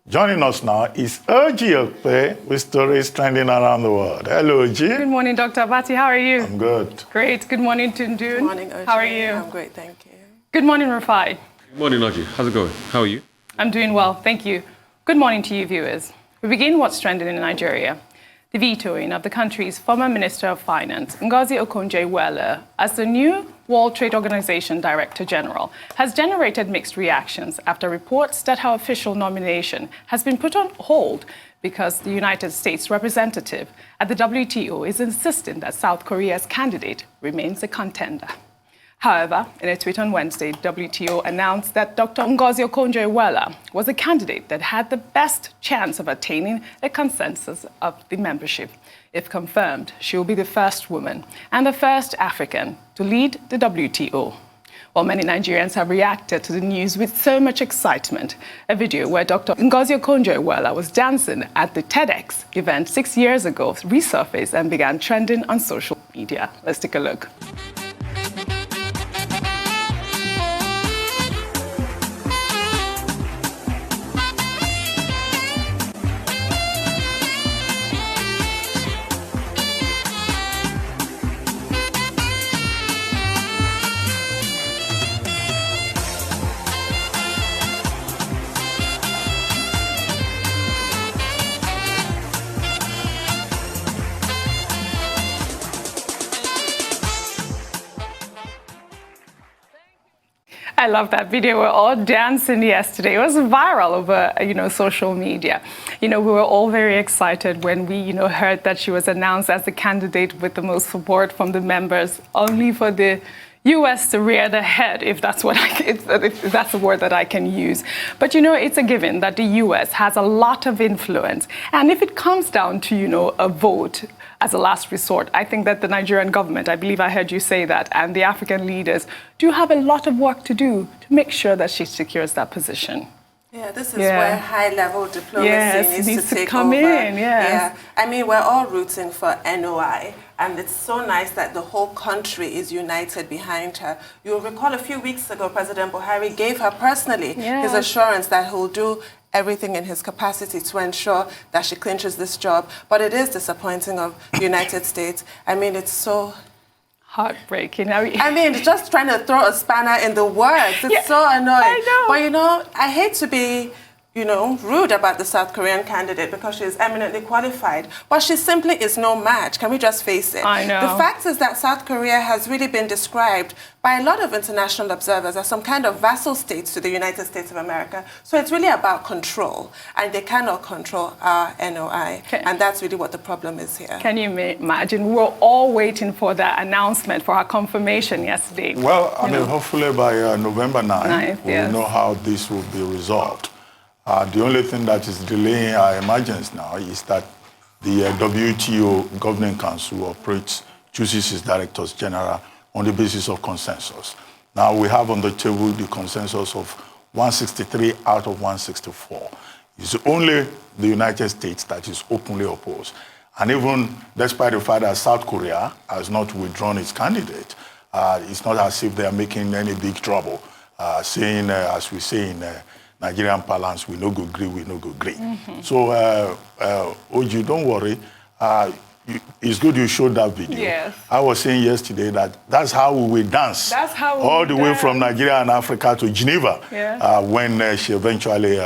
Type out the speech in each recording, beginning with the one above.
Joining us now is Okpe with stories trending around the world. Hello, Oji. Good morning, Dr. Abati. How are you? I'm good. Great. Good morning, Tundun. Good morning, Oji. How are you? I'm great, thank you. Good morning, Rafai. Good morning, Oji. How's it going? How are you? I'm doing well, thank you. Good morning to you, viewers. We begin what's trending in Nigeria. The vetoing of the country's former Minister of Finance, Ngozi Okonjo Iweala, as the new World Trade Organization Director General, has generated mixed reactions after reports that her official nomination has been put on hold because the United States representative at the WTO is insisting that South Korea's candidate remains a contender. However, in a tweet on Wednesday, WTO announced that Dr. Ngozi Okonjo Iweala was a candidate that had the best chance of attaining a consensus of the membership. If confirmed, she will be the first woman and the first African to lead the WTO. While many Nigerians have reacted to the news with so much excitement, a video where Dr. Ngozi Okonjo Iweala was dancing at the TEDx event 6 years ago resurfaced and began trending on social media. Let's take a look. I love that video. We were all dancing yesterday. It was viral over, social media. We were all very excited when we, heard that she was announced as the candidate with the most support from the members, only for the U.S. to rear their head, if that's if that's the word that I can use. But, it's a given that the U.S. has a lot of influence. And if it comes down to, a vote as a last resort, I think that the Nigerian government, I believe I heard you say that, and the African leaders do have a lot of work to do to make sure that she secures that position. Yeah, this is where high-level diplomacy needs to take come over. in. Yeah, I mean, we're all rooting for NOI, and it's so nice that the whole country is united behind her. You'll recall a few weeks ago, President Buhari gave her personally his assurance that he'll do everything in his capacity to ensure that she clinches this job. But it is disappointing of the United States. I mean, it's so heartbreaking. I mean, just trying to throw a spanner in the works. It's so annoying. I know. But, I hate to be, rude about the South Korean candidate because she is eminently qualified. But she simply is no match. Can we just face it? I know. The fact is that South Korea has really been described by a lot of international observers as some kind of vassal states to the United States of America. So it's really about control. And they cannot control our NOI. And that's really what the problem is here. Can you imagine? We were all waiting for that announcement, for her confirmation yesterday. Well, hopefully by November 9th, we'll know how this will be resolved. The only thing that is delaying our emergence now is that the WTO Governing Council chooses its directors general on the basis of consensus. Now we have on the table the consensus of 163 out of 164. It's only the United States that is openly opposed. And even despite the fact that South Korea has not withdrawn its candidate, it's not as if they are making any big trouble, saying, as we say in Nigerian parlance, we no go agree, we no go agree. So, Oji, don't worry. It's good you showed that video. Yes. I was saying yesterday that that's how we will dance. That's how we all the way dance. from Nigeria and Africa to Geneva when she eventually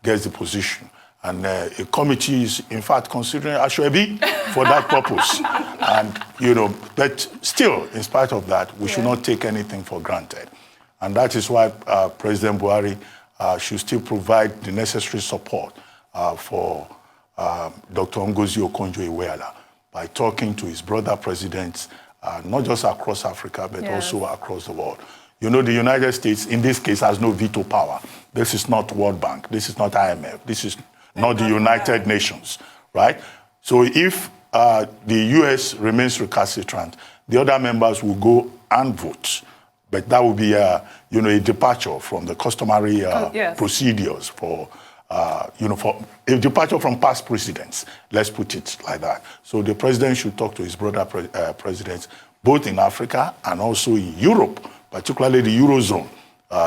gets the position. And a committee is, in fact, considering Ashwebi for that purpose. And, but still, in spite of that, we should not take anything for granted. And that is why President Buhari should still provide the necessary support for Dr. Ngozi Okonjo Iweala by talking to his brother presidents, not just across Africa, but also across the world. The United States, in this case, has no veto power. This is not World Bank. This is not IMF. This is not the United Nations, right? So if the U.S. remains recalcitrant, the other members will go and vote. But that would be, a departure from the customary procedures for, for a departure from past precedents. Let's put it like that. So the president should talk to his brother presidents, both in Africa and also in Europe, particularly the Eurozone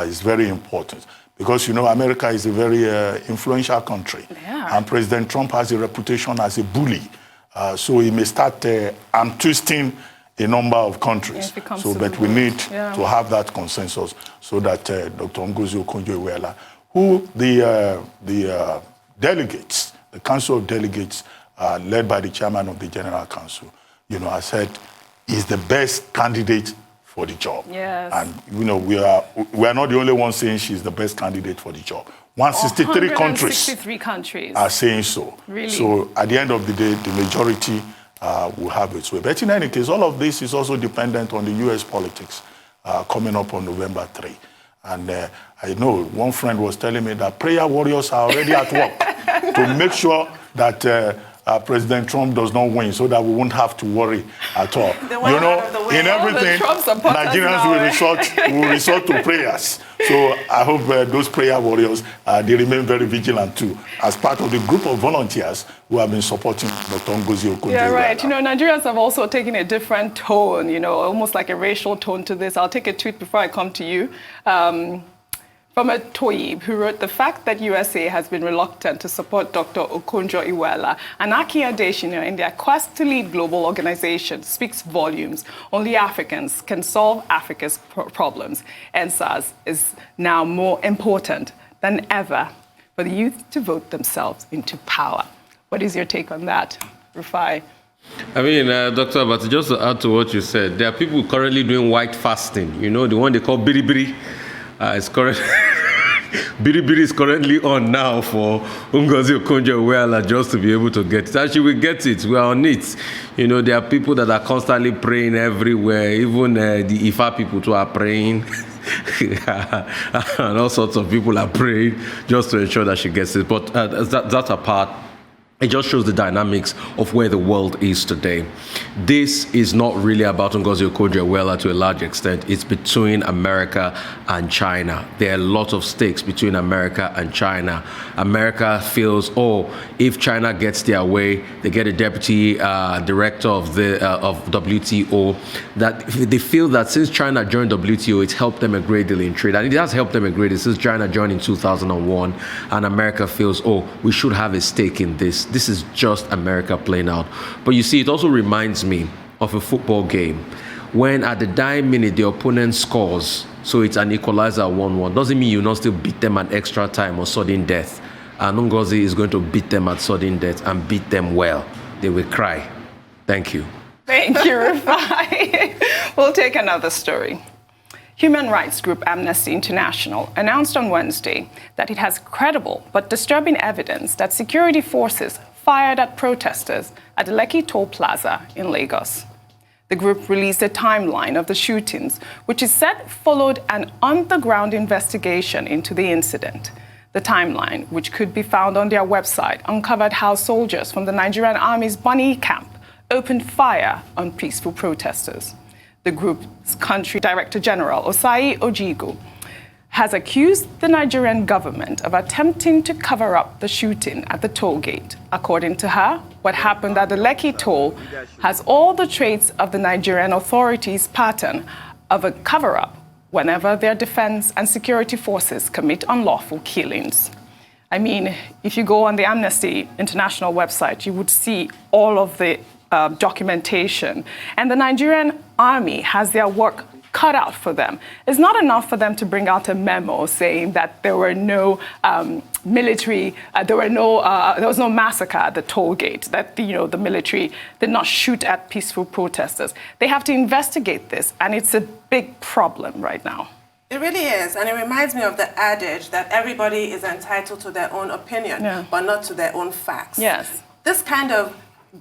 is very important. because, you know, America is a very influential country. Yeah. And President Trump has a reputation as a bully. So he may start arm twisting a number of countries. So, but we need to have that consensus so that Dr. Ngozi Okonjo-Iweala, who the delegates, the Council of Delegates, led by the chairman of the General Council, you know, has said is the best candidate for the job. Yes. And, you know, we are not the only ones saying she's the best candidate for the job. 163 countries are saying so. Really? So at the end of the day, the majority will have its way. But in any case, all of this is also dependent on the U.S. politics coming up on November 3. And I know one friend was telling me that prayer warriors are already at work to make sure that President Trump does not win, so that we won't have to worry at all. You know, in everything, Nigerians will resort to prayers. So I hope those prayer warriors, they remain very vigilant too, as part of the group of volunteers who have been supporting Dr. Ngozi Okonjo-Iweala. Yeah, right. You know, Nigerians have also taken a different tone, you know, almost like a racial tone to this. I'll take a tweet before I come to you. From a Toyib who wrote, the fact that USA has been reluctant to support Dr. Okonjo Iweala and Aki Adesina in their quest to lead global organizations speaks volumes. Only Africans can solve Africa's problems. NSAS is now more important than ever for the youth to vote themselves into power. What is your take on that, Rufai? I mean, Dr. Abati, just to add to what you said, there are people currently doing white fasting, you know, the one they call biri-biri. It's correct. Biri-biri is currently on now for Ngozi Okonjo-Iweala just to be able to get it. Actually, we get it. We are on it. You know, there are people that are constantly praying everywhere. Even the Ifa people too are praying. And all sorts of people are praying just to ensure that she gets it. But that's apart. It just shows the dynamics of where the world is today. This is not really about Ngozi Okonjo-Iweala to a large extent. It's between America and China. There are a lot of stakes between America and China. America feels, oh, if China gets their way, they get a deputy director of WTO, that they feel that since China joined WTO, it's helped them a great deal in trade. And it has helped them a great deal since China joined in 2001. And America feels, oh, we should have a stake in this. This is just America playing out. But you see, it also reminds me of a football game when at the dying minute the opponent scores, so it's an equalizer 1-1. Doesn't mean you not still beat them at extra time or sudden death. And Ngozi is going to beat them at sudden death and beat them well. They will cry. Thank you. Thank you, Rufai. We'll take another story. Human rights group Amnesty International announced on Wednesday that it has credible but disturbing evidence that security forces fired at protesters at the Lekki Toll Plaza in Lagos. The group released a timeline of the shootings, which is said followed an on-the-ground investigation into the incident. The timeline, which could be found on their website, uncovered how soldiers from the Nigerian Army's Bonny camp opened fire on peaceful protesters. The group's country director general, Osai Ojigo, has accused the Nigerian government of attempting to cover up the shooting at the toll gate. According to her, what happened at the Lekki toll has all the traits of the Nigerian authorities' pattern of a cover-up whenever their defense and security forces commit unlawful killings. I mean, if you go on the Amnesty International website, you would see all of the documentation. And the Nigerian army has their work cut out for them. It's not enough for them to bring out a memo saying that there were no there was no massacre at the toll gate, that the military did not shoot at peaceful protesters. They have to investigate this, and it's a big problem right now. It really is, and it reminds me of the adage that everybody is entitled to their own opinion, but not to their own facts. Yes. This kind of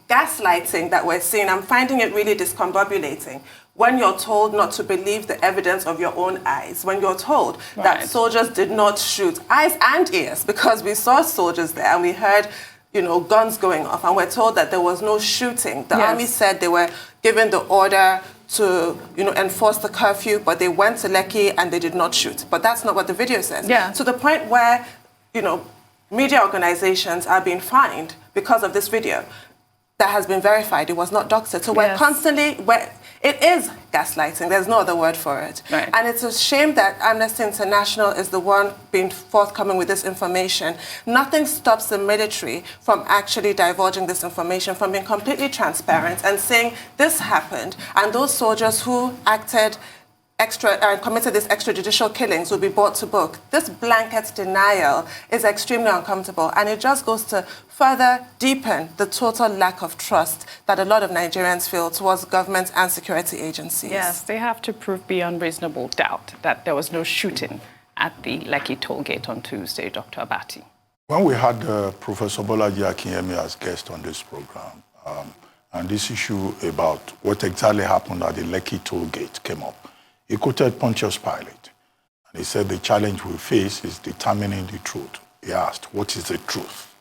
gaslighting that we're seeing, I'm finding it really discombobulating. When you're told not to believe the evidence of your own eyes, when you're told that soldiers did not shoot, eyes and ears, because we saw soldiers there and we heard, guns going off, and we're told that there was no shooting. The army said they were given the order to, enforce the curfew, but they went to Lekki and they did not shoot. But that's not what the video says. Yeah. To the point where, media organizations are being fined because of this video that has been verified. It was not doctored. So we're constantly, It is gaslighting. There's no other word for it. Right. And it's a shame that Amnesty International is the one being forthcoming with this information. Nothing stops the military from actually divulging this information, from being completely transparent and saying this happened, and those soldiers who acted committed these extrajudicial killings will be brought to book. This blanket denial is extremely uncomfortable, and it just goes to further deepen the total lack of trust that a lot of Nigerians feel towards government and security agencies. Yes, they have to prove beyond reasonable doubt that there was no shooting at the Lekki toll gate on Tuesday, Dr. Abati. When we had Professor Bolaji Akinyemi as guest on this program, and this issue about what exactly happened at the Lekki toll gate came up, he quoted Pontius Pilate, and he said the challenge we face is determining the truth. He asked, what is the truth?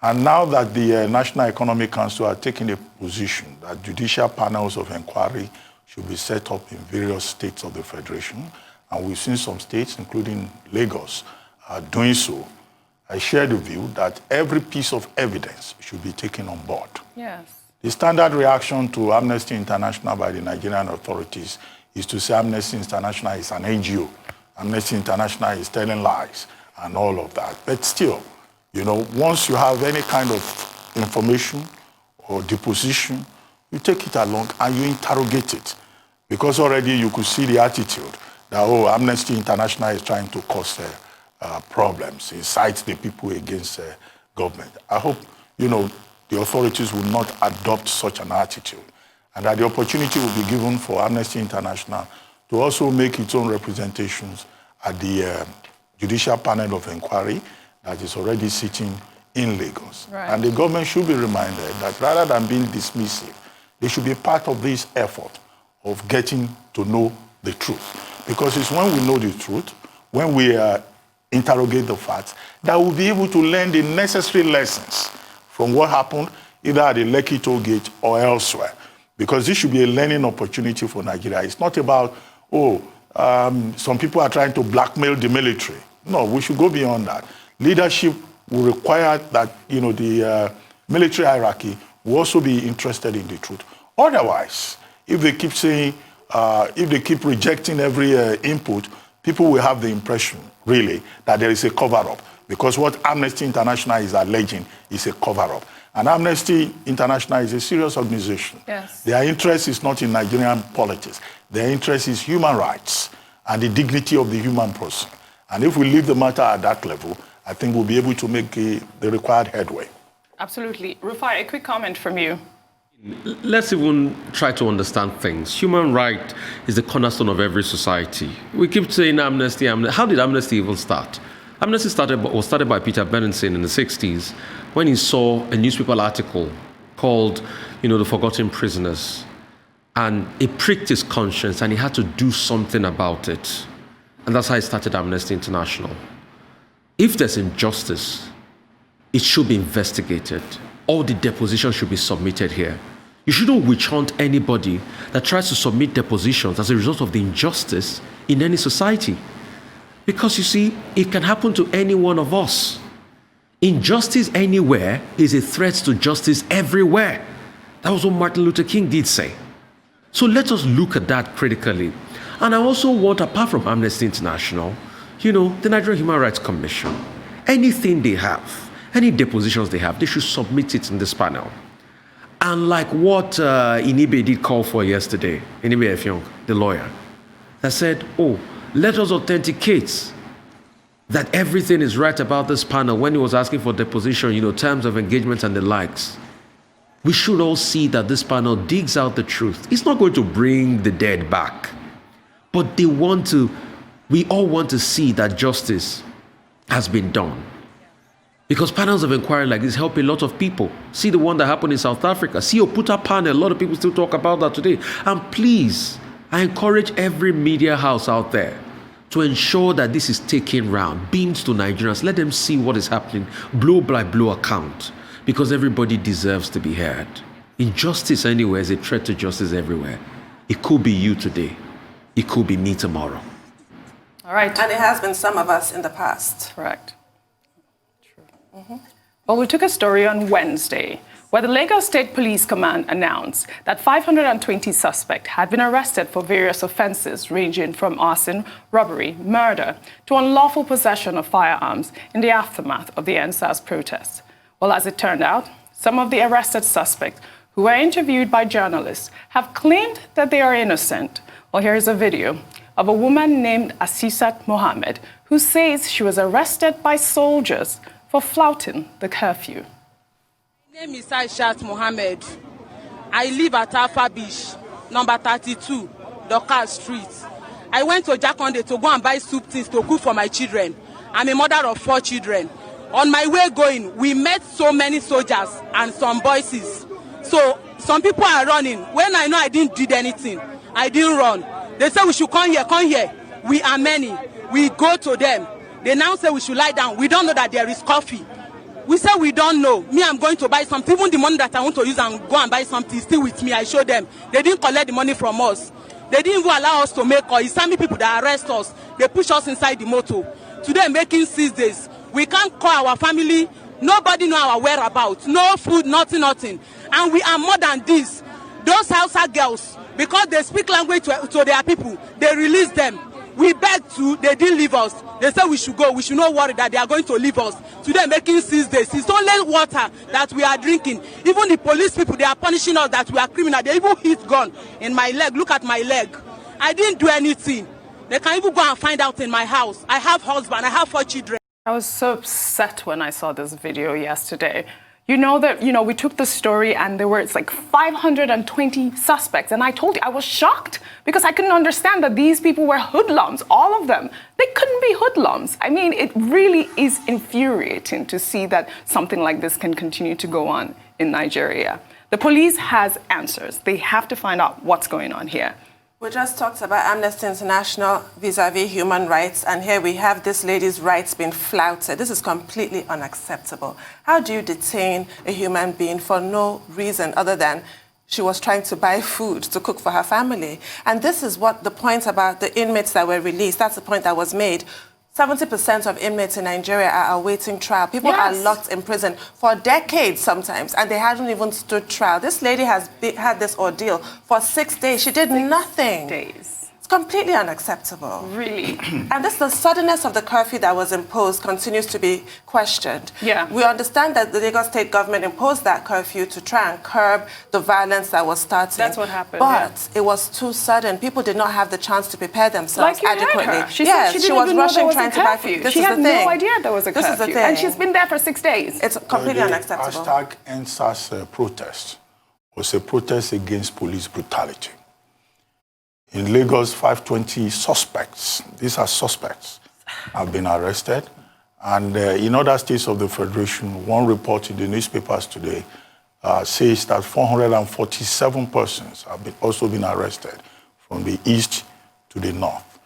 And now that the National Economic Council are taking a position that judicial panels of inquiry should be set up in various states of the Federation, and we've seen some states, including Lagos, doing so, I share the view that every piece of evidence should be taken on board. Yes. The standard reaction to Amnesty International by the Nigerian authorities is to say Amnesty International is an NGO. Amnesty International is telling lies and all of that. But still, you know, once you have any kind of information or deposition, you take it along and you interrogate it. Because already you could see the attitude that, oh, Amnesty International is trying to cause problems, incite the people against government. I hope, you know, the authorities will not adopt such an attitude, and that the opportunity will be given for Amnesty International to also make its own representations at the Judicial Panel of Inquiry that is already sitting in Lagos. Right. And the government should be reminded that rather than being dismissive, they should be part of this effort of getting to know the truth. Because it's when we know the truth, when we interrogate the facts, that we'll be able to learn the necessary lessons from what happened either at the Lekki toll gate or elsewhere. Because this should be a learning opportunity for Nigeria. It's not about, some people are trying to blackmail the military. No, we should go beyond that. Leadership will require that, you know, the military hierarchy will also be interested in the truth. Otherwise, if they keep saying, if they keep rejecting every input, people will have the impression, really, that there is a cover-up. Because what Amnesty International is alleging is a cover-up. And Amnesty International is a serious organization. Yes. Their interest is not in Nigerian politics. Their interest is human rights and the dignity of the human person. And if we leave the matter at that level, I think we'll be able to make the required headway. Absolutely. Rufai, a quick comment from you. Let's even try to understand things. Human right is the cornerstone of every society. We keep saying Amnesty. How did Amnesty even start? Amnesty was started by Peter Benenson in the 60s when he saw a newspaper article called, you know, The Forgotten Prisoners. And it pricked his conscience and he had to do something about it. And that's how he started Amnesty International. If there's injustice, it should be investigated. All the depositions should be submitted here. You shouldn't witch hunt anybody that tries to submit depositions as a result of the injustice in any society. Because you see, it can happen to any one of us. Injustice anywhere is a threat to justice everywhere. That was what Martin Luther King did say. So let us look at that critically. And I also want, apart from Amnesty International, you know, the Nigerian Human Rights Commission, anything they have, any depositions they have, they should submit it in this panel. And like what Inibe did call for yesterday, Inibe Effiong, the lawyer, that said, oh, let us authenticate that everything is right about this panel when he was asking for deposition, you know, terms of engagement and the likes. We should all see that this panel digs out the truth. It's not going to bring the dead back, but we all want to see that justice has been done. Because panels of inquiry like this help a lot of people. See the one that happened in South Africa. See Oputa panel. A lot of people still talk about that today. And please, I encourage every media house out there to ensure that this is taken round, beamed to Nigerians. Let them see what is happening, blow by blow account, because everybody deserves to be heard. Injustice anywhere is a threat to justice everywhere. It could be you today. It could be me tomorrow. All right. And it has been some of us in the past. Correct. True. Mm-hmm. Well, we took a story on Wednesday where the Lagos State Police Command announced that 520 suspects had been arrested for various offenses ranging from arson, robbery, murder, to unlawful possession of firearms in the aftermath of the NSAS protests. Well, as it turned out, some of the arrested suspects who were interviewed by journalists have claimed that they are innocent. Well, here's a video of a woman named Aisisat Mohammed who says she was arrested by soldiers for flouting the curfew. My name is Aisisat Mohammed. I live at Alpha Beach, number 32, Docker Street. I went to Jakonde to go and buy soup things to cook for my children. I'm a mother of 4 children. On my way going, we met so many soldiers and some voices. So some people are running. When I know I didn't do anything, I didn't run. They say we should come here, come here. We are many. We go to them. They now say we should lie down. We don't know that there is coffee. We say we don't know. Me, I'm going to buy something. Even the money that I want to use and go and buy something is still with me. I show them. They didn't collect the money from us. They didn't even allow us to make call. Islamic people that arrest us, they push us inside the motor. Today, making 6 days. We can't call our family. Nobody know our whereabouts. No food, nothing. And we are more than this. Those Hausa girls, because they speak language to their people, they release them. We begged to, they didn't leave us. They said we should go. We should not worry that they are going to leave us. Today, making 6 days. It's only water that we are drinking. Even the police people, they are punishing us that we are criminal. They even hit gun in my leg. Look at my leg. I didn't do anything. They can even go and find out in my house. I have husband. I have 4 children. I was so upset when I saw this video yesterday. We took the story and there were, it's like 520 suspects. And I told you, I was shocked because I couldn't understand that these people were hoodlums, all of them. They couldn't be hoodlums. I mean, it really is infuriating to see that something like this can continue to go on in Nigeria. The police has answers. They have to find out what's going on here. We just talked about Amnesty International vis-a-vis human rights, and here we have this lady's rights being flouted. This is completely unacceptable. How do you detain a human being for no reason other than she was trying to buy food to cook for her family? And this is what the point about the inmates that were released, that's the point that was made. 70% of inmates in Nigeria are awaiting trial. People are locked in prison for decades sometimes, and they haven't even stood trial. This lady has had this ordeal for 6 days. She did nothing. 6 days. It's completely unacceptable. Really. And the suddenness of the curfew that was imposed continues to be questioned. Yeah. We understand that the Lagos state government imposed that curfew to try and curb the violence that was starting. That's what happened. But it was too sudden. People did not have the chance to prepare themselves adequately. Her. She said she didn't even know there was a curfew. She had no idea there was a curfew. This is the thing. And she's been there for 6 days. It's completely unacceptable. Hashtag NSAS protest was a protest against police brutality. In Lagos, 520 suspects, these are suspects, have been arrested. And in other states of the Federation, one report in the newspapers today says that 447 persons have also been arrested from the east to the north.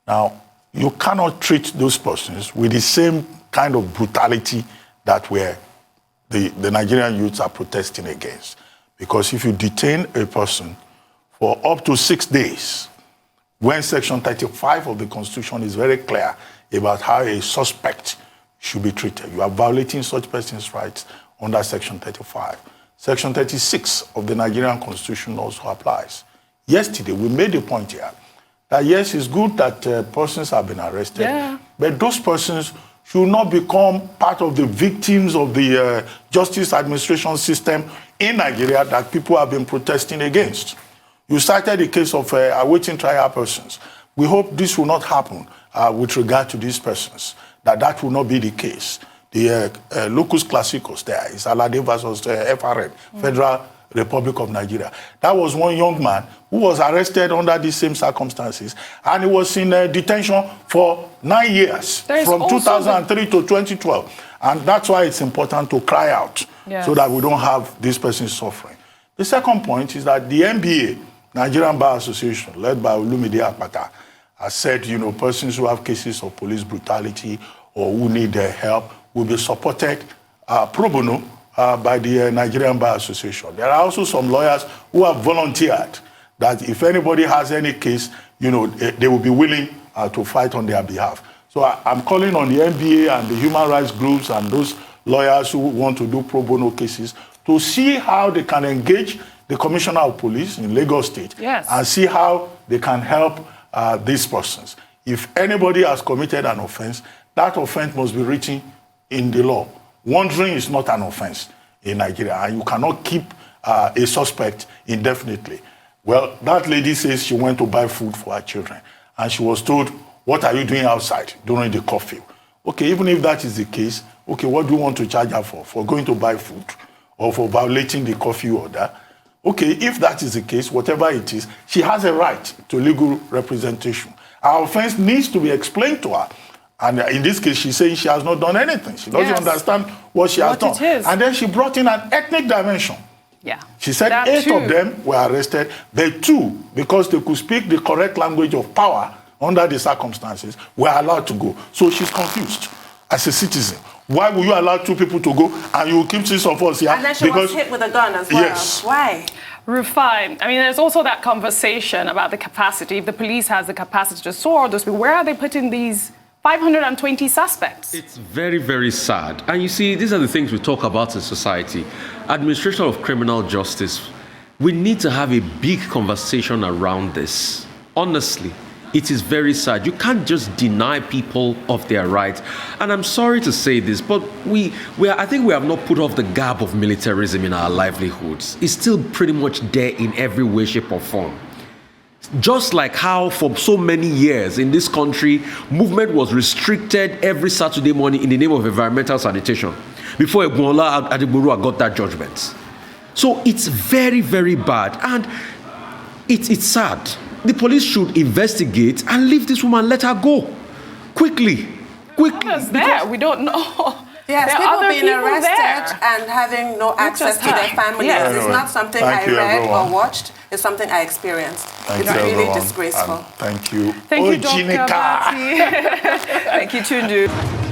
Now, you cannot treat those persons with the same kind of brutality that the Nigerian youths are protesting against. Because if you detain a person for up to 6 days, when Section 35 of the Constitution is very clear about how a suspect should be treated. You are violating such person's rights under Section 35. Section 36 of the Nigerian Constitution also applies. Yesterday, we made a point here that yes, it's good that persons have been arrested, but those persons should not become part of the victims of the justice administration system in Nigeria that people have been protesting against. You cited the case of awaiting trial persons. We hope this will not happen with regard to these persons, that will not be the case. The locus classicus there is Alade versus FRN, Federal Republic of Nigeria. That was one young man who was arrested under these same circumstances, and he was in detention for 9 years, from 2003 to 2012. And that's why it's important to cry out so that we don't have these persons suffering. The second point is that the NBA, Nigerian Bar Association, led by Olumide Akpata, has said, persons who have cases of police brutality or who need help will be supported pro bono by the Nigerian Bar Association. There are also some lawyers who have volunteered that if anybody has any case, they will be willing to fight on their behalf. So I'm calling on the NBA and the human rights groups and those lawyers who want to do pro bono cases to see how they can engage the Commissioner of Police in Lagos State and see how they can help these persons. If anybody has committed an offense, that offense must be written in the law. Wandering is not an offense in Nigeria, and you cannot keep a suspect indefinitely. Well, that lady says she went to buy food for her children, and she was told, what are you doing outside during the curfew? Okay, even if that is the case, okay, what do you want to charge her for? For going to buy food or for violating the curfew order? Okay, if that is the case, whatever it is, she has a right to legal representation. Our offense needs to be explained to her. And in this case, she's saying she has not done anything. She doesn't understand what she has done. And then she brought in an ethnic dimension. Yeah. She said 8 of them were arrested. The 2, because they could speak the correct language of power under the circumstances, were allowed to go. So she's confused as a citizen. Why will you allow 2 people to go and you will keep 6 of us here? And then she was hit with a gun as well. Yes. Why? Rufai, I mean, there's also that conversation about the capacity. If the police has the capacity to soar those people, where are they putting these 520 suspects? It's very, very sad. And you see, these are the things we talk about in society. Administration of criminal justice. We need to have a big conversation around this. Honestly, it is very sad. You can't just deny people of their rights. And I'm sorry to say this, but I think we have not put off the garb of militarism in our livelihoods. It's still pretty much there in every way, shape, or form. Just like how for so many years in this country, movement was restricted every Saturday morning in the name of environmental sanitation before Abiola Adigborough got that judgment. So it's very, very bad. And it's sad. The police should investigate and leave this woman, let her go. Quickly. Others there, we don't know. Yes, there people being people arrested and having no access to their families. Yes. It's not something I read or watched. It's something I experienced. It's really disgraceful. Thank you. Thank you, Dr. Abati. Thank you, Tundu.